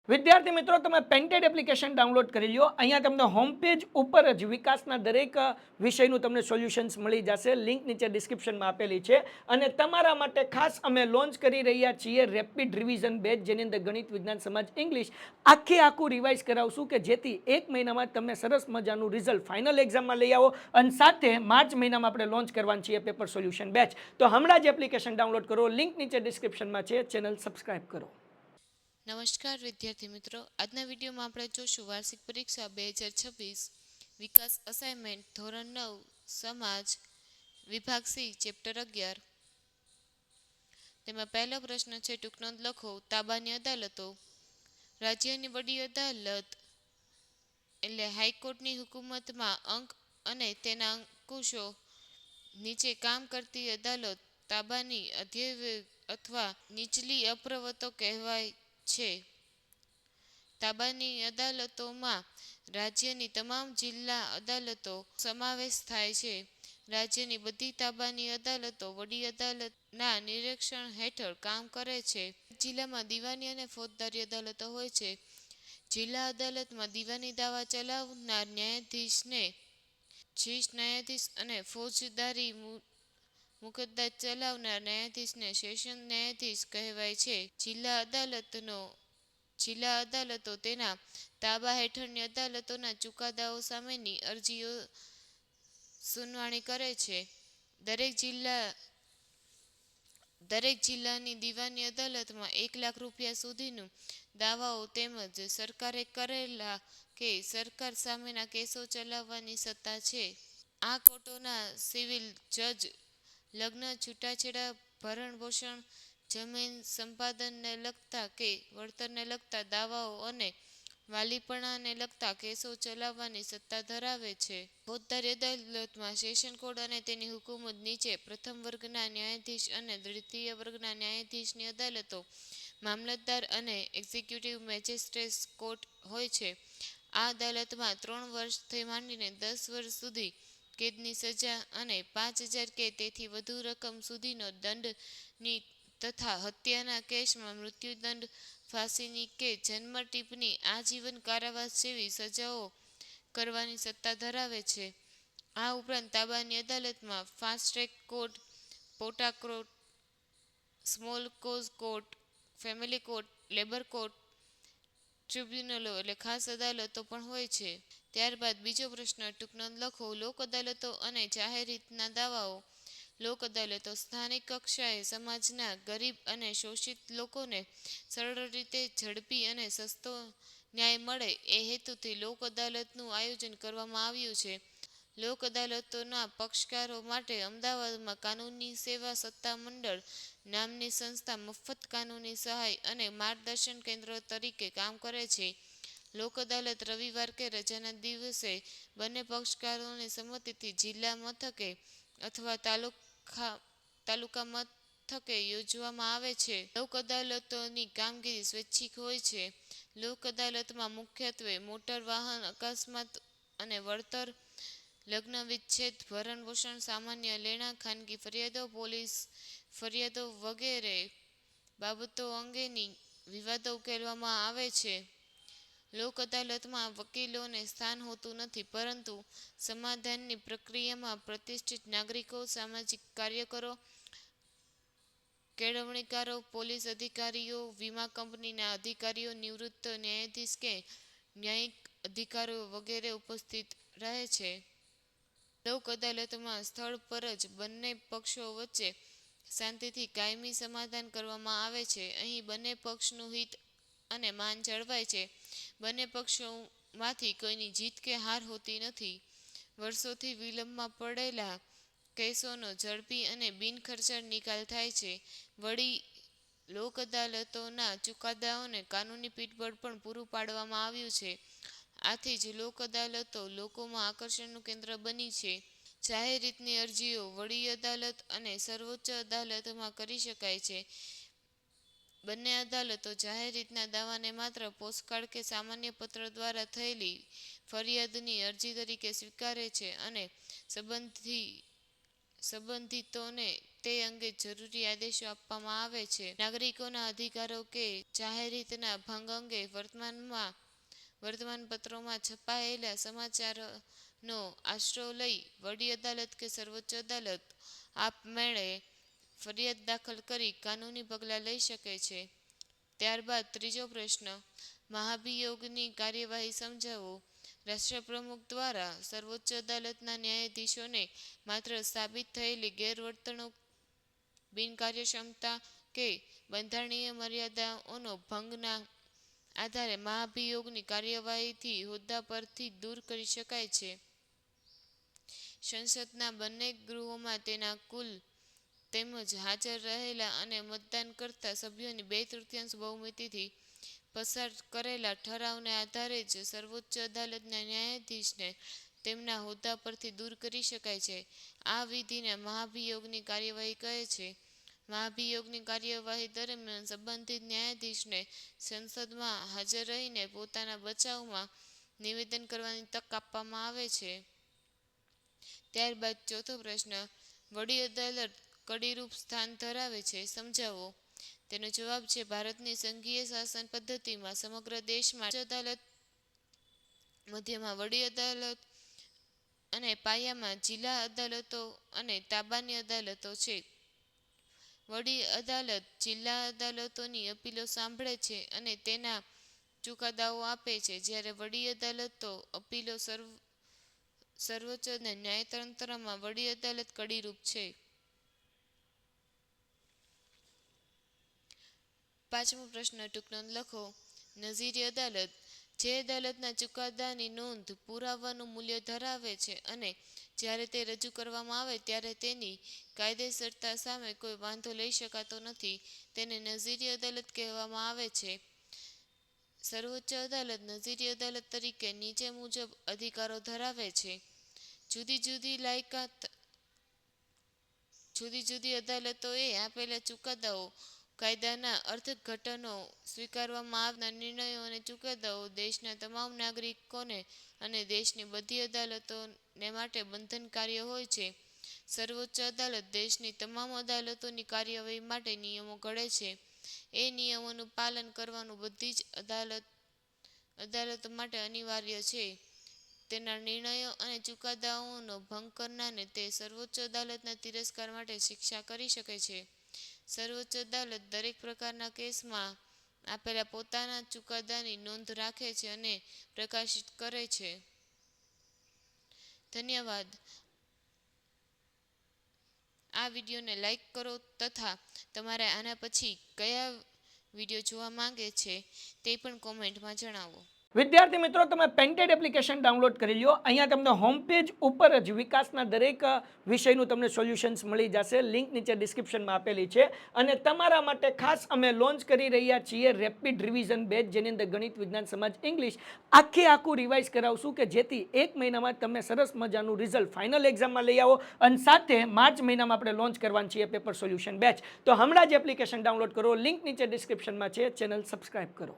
વિદ્યાર્થી મિત્રો, તમે પેન્ટેડ એપ્લિકેશન ડાઉનલોડ કરી લો. અહીંયા તમને હોમ પેજ ઉપર જ વિકાસના દરેક વિષયનું તમને સોલ્યુશન્સ મળી જશે. લિંક નીચે ડિસ્ક્રિપ્શનમાં આપેલી છે. અને તમારા માટે ખાસ અમે લોન્ચ કરી રહ્યા છીએ રેપિડ રિવિઝન બેચ, જેની અંદર ગણિત, વિજ્ઞાન, સમાજ, ઇંગ્લિશ આખું રિવાઇઝ કરાવશું કે જેથી એક મહિનામાં તમને સરસ મજાનું રિઝલ્ટ ફાઇનલ એક્ઝામમાં લઈ આવો. અને સાથે માર્ચ મહિનામાં આપણે લોન્ચ કરવાનું છીએ પેપર સોલ્યુશન બેચ. તો હમણાં જ એપ્લિકેશન ડાઉનલોડ કરો. લિંક નીચે ડિસ્ક્રિપ્શનમાં છે. ચેનલ સબસ્ક્રાઇબ કરો. નમસ્કાર વિદ્યાર્થી મિત્રો, આજના વિડીયોમાં આપણે જોશું વાર્ષિક પરીક્ષા 2026 વિકાસ અસાઇનમેન્ટ ધોરણ 9 સમાજ વિભાગ સી ચેપ્ટર 11. તેમાં પહેલો પ્રશ્ન છે, ટૂંકનોંધ લખો. તાબાની અદાલતો. રાજ્યની વડી અદાલત એટલે હાઈકોર્ટની હુકુમતમાં અંક અને તેના અંકુશો નીચે કામ કરતી અદાલત તાબાની અધ્યય અથવા નીચલી અપ્રવર્તો કહેવાય છે. તાબાની અદાલતોમાં રાજ્યની તમામ જિલ્લા અદાલતો સમાવેશ થાય છે. રાજ્યની બધી તાબાની અદાલતો વડી અદાલતના નિરીક્ષણ હેઠળ કામ કરે છે. જિલ્લામાં દીવાની અને ફોજદારી અદાલતો હોય છે. જિલ્લા અદાલતમાં દીવાની દાવા ચલાવનાર ન્યાયાધીશને શીર્ષ ન્યાયાધીશ અને ફોજદારી મુકદ્દા ચલાવનાર ન્યાયાધીશને સેશન ન્યાયાધીશ કહેવાય છે. જિલ્લા અદાલતો તેના તાબા હેઠળની અદાલતોના ચુકાદાઓ સામેની અરજીઓ સુનાવણી કરે છે. દરેક જિલ્લાની દીવાની અદાલતમાં 1 લાખ રૂપિયા સુધીનું દાવાઓ તેમજ સરકારે કરેલા કે સરકાર સામેના કેસો ચલાવવાની સત્તા છે. આ કોર્ટોના સિવિલ જજ લગ્ન, છૂટાછેડા, ભરણપોષણ, જમીન સંપાદનને લગતા કે વળતરને લગતા દાવાઓ અને વાલીપણાને લગતા કેસો ચલાવવાની સત્તા ધરાવે છે. ફોજદારી અદાલતમાં સેશન કોર્ટ અને તેની હુકુમત નીચે પ્રથમ વર્ગના ન્યાયાધીશ અને દ્વિતીય વર્ગના ન્યાયાધીશની અદાલતો, મામલતદાર અને એક્ઝિક્યુટિવ મેજિસ્ટ્રેટ કોર્ટ હોય છે. આ અદાલતમાં 3 વર્ષથી માંડીને 10 વર્ષ સુધી કેદની સજા અને 5,000 કે તેથી વધુ રકમ સુધીનો દંડની તથા હત્યાના કેસમાં મૃત્યુદંડ, ફાંસીની કે જન્મ ટીપણી, આજીવન કારાવાસ જેવી સજાઓ કરવાની સત્તા ધરાવે છે. આ ઉપરાંત તાબાની અદાલતમાં fast track court, POTA court, small cause court, family court, labour court, ટ્રિબ્યુનલો એટલે ખાસ અદાલતો પણ હોય છે. ત્યારબાદ બીજો પ્રશ્ન, ટૂંકનોંધ લખો. લોક અદાલતો અને જાહેર હિતના દાવાઓ. લોક અદાલતો સ્થાનિક કક્ષાએ સમાજના ગરીબ અને શોષિત લોકોને સરળ રીતે, ઝડપી અને સસ્તો ન્યાય મળે એ હેતુથી લોક અદાલતનું આયોજન કરવામાં આવ્યું છે. લોક અદાલતોના પક્ષકારો માટે અમદાવાદમાં કાનૂની સેવા સત્તા મંડળ નામની સંસ્થા મફત કાનૂની સહાય અને માર્ગદર્શન કેન્દ્ર તરીકે કામ કરે છે. લોક અદાલત રવિવાર કે રજાના દિવસે બંને પક્ષકારોની સંમતિથી જિલ્લા મથકે અથવા તાલુકા મથકે યોજવામાં આવે છે. લોક અદાલતોની કામગીરી સ્વૈચ્છિક હોય છે. લોક અદાલતમાં મુખ્યત્વે મોટર વાહન અકસ્માત અને વળતર, લગ્ન વિચ્છેદ, ભરણપોષણ, સામાન્ય લેણા, ખાનગી ફરિયાદો, પોલીસ ફરિયાદો વગેરે બાબતો અંગેની વિવાદો ઉકેલવામાં આવે છે. લોક અદાલતમાં વકીલોને સ્થાન હોતું નથી, પરંતુ સમાધાનની પ્રક્રિયામાં પ્રતિષ્ઠિત નાગરિકો, સામાજિક કાર્યકરો, કેળવણીકારો, પોલીસ અધિકારીઓ, વીમા કંપનીના અધિકારીઓ, નિવૃત્ત ન્યાયાધીશ કે ન્યાયિક અધિકારીઓ વગેરે ઉપસ્થિત રહે છે. લોક અદાલતમાં સ્થળ પર જ બંને પક્ષો વચ્ચે શાંતિથી કાયમી સમાધાન કરવામાં આવે છે. અહીં બંને પક્ષનું હિત અને માન જળવાય છે. બંને પક્ષોમાંથી કોઈની જીત કે હાર હોતી નથી. વર્ષોથી વિલંબમાં પડેલા કેસોનો ઝડપી અને બિનખર્ચાળ નિકાલ થાય છે. વળી લોક અદાલતોના ચુકાદાઓને કાનૂની પીઠબળ પણ પૂરું પાડવામાં આવ્યું છે. આથી જ લોક અદાલતો લોકોમાં આકર્ષણનું કેન્દ્ર બની છે. જાહેર હિતની અરજીઓ વડી અદાલત અને સર્વોચ્ચ અદાલતમાં કરી શકાય છે. બંને અદાલતો જાહેર હિતના દાવાને માત્ર પોસ્ટકાર્ડ કે સામાન્ય પત્ર દ્વારા થયેલી ફરિયાદની અરજી તરીકે સ્વીકારે છે અને સંબંધી સંબંધિતોને તે અંગે જરૂરી આદેશો આપવામાં આવે છે. નાગરિકોના અધિકારો કે જાહેર હિતના ભંગ અંગે વર્તમાનપત્રોમાં છપાયેલા સમાચારનો આશરો લઈ વડી અદાલત કે સર્વોચ્ચ અદાલત આપમેળે ફરિયાદ દાખલ કરી કાનૂની પગલાં લઈ શકે છે. ત્યારબાદ ત્રીજો પ્રશ્ન, મહાભિયોગની કાર્યવાહી સમજાવો. રાષ્ટ્રપ્રમુખ દ્વારા સર્વોચ્ચ અદાલતના ન્યાયાધીશોને માત્ર સાબિત થયેલી ગેરવર્તણૂક, બિનકાર્યક્ષમતા કે બંધારણીય મર્યાદાઓનો ભંગના આધારે મહાભિયોગની કાર્યવાહીથી હોદ્દા પરથી દૂર કરી શકાય છે. સંસદના બંને ગૃહોમાં તેના કુલ તેમજ હાજર રહેલા અને મતદાન કરતા સભ્યોની 2/3 બહુમતીથી પસાર કરેલા ઠરાવને આધારે જ સર્વોચ્ચ અદાલતના ન્યાયાધીશને તેમના હોદ્દા પરથી દૂર કરી શકાય છે. આ વિધિને મહાભિયોગની કાર્યવાહી કહે છે. મહાભિયોગની કાર્યવાહી દરમિયાન સંબંધિત ન્યાયાધીશને સંસદમાં હાજર રહીને પોતાના બચાવમાં નિવેદન કરવાની તક આપવામાં આવે છે. ત્યારબાદ ચોથો પ્રશ્ન, વડી અદાલત કડીરૂપ સ્થાન ધરાવે છે, સમજાવો. તેનો જવાબ છે ભારતની સંઘીય શાસન પદ્ધતિમાં સમગ્ર દેશમાં અદાલત, મધ્યમાં વડી અદાલત અને પાયામાં જિલ્લા અદાલતો અને તાબાની અદાલતો છે. વડી અદાલત જિલ્લા અદાલતોની અપીલો સાંભળે છે અને તેના ચુકાદાઓ આપે છે, જ્યારે વડી અદાલતો અપીલો સર્વોચ્ચ ન્યાયતંત્રમાં વડી અદાલત કડીરૂપ છે. પાંચમો પ્રશ્ન, ટૂંક નોંધ લખો. નજીરી અદાલત જે અદાલતના ચુકાદાની નોંધ પુરાવાનું મૂલ્ય ધરાવે છે અને જ્યારે તે રજૂ કરવામાં આવે ત્યારે તેની કાયદેસરતા સામે કોઈ વાંધો લઈ શકાતો નથી, તેને નજીરી અદાલત કહેવામાં આવે છે. સર્વોચ્ચ અદાલત નજીરી અદાલત તરીકે નીચે મુજબ અધિકારો ધરાવે છે. જુદી જુદી અદાલતોએ આપેલા ચુકાદાઓ, કાયદાના અર્થઘટનો, સ્વીકારવામાં આવનાર નિર્ણયો અને ચુકાદાઓ દેશના તમામ નાગરિકોને અને દેશની બધી અદાલતોને માટે બંધનકાર્ય હોય છે. સર્વોચ્ચ અદાલત દેશની તમામ અદાલતોની કાર્યવાહી માટે નિયમો ઘડે છે. એ નિયમોનું પાલન કરવાનું બધી જ અદાલતો માટે અનિવાર્ય છે. તેના નિર્ણયો અને ચુકાદાઓનો ભંગ કરનારને તે સર્વોચ્ચ અદાલતના તિરસ્કાર માટે શિક્ષા કરી શકે છે. સર્વોચ્ચ અદાલત દરેક પ્રકારના કેસમાં આપેલા પોતાના ચુકાદાની નોંધ રાખે છે અને પ્રકાશિત કરે છે. ધન્યવાદ. આ વિડીયોને લાઈક કરો તથા તમારે આના પછી કયા વિડીયો જોવા માંગે છે તે પણ કોમેન્ટમાં જણાવો. વિદ્યાર્થી મિત્રો, તમે પેન્ટેડ એપ્લિકેશન ડાઉનલોડ કરી લો. અહીંયા તમને હોમ પેજ ઉપર જ વિકાસના દરેક વિષયનું તમને સોલ્યુશન્સ મળી જશે. લિંક નીચે ડિસ્ક્રિપ્શનમાં આપેલી છે. અને તમારા માટે ખાસ અમે લોન્ચ કરી રહ્યા છીએ રેપિડ રિવિઝન બેચ, જેની અંદર ગણિત, વિજ્ઞાન, સમાજ, ઇંગ્લિશ આખું રિવાઇઝ કરાવશું કે જેથી 1 મહિનામાં તમે સરસ મજાનું રિઝલ્ટ ફાઇનલ એક્ઝામમાં લઈ આવો. અને સાથે માર્ચ મહિનામાં આપણે લોન્ચ કરવાની છીએ પેપર સોલ્યુશન બેચ. તો હમણાં જ એપ્લિકેશન ડાઉનલોડ કરો. લિંક નીચે ડિસ્ક્રિપ્શનમાં છે. ચેનલ સબસ્ક્રાઇબ કરો.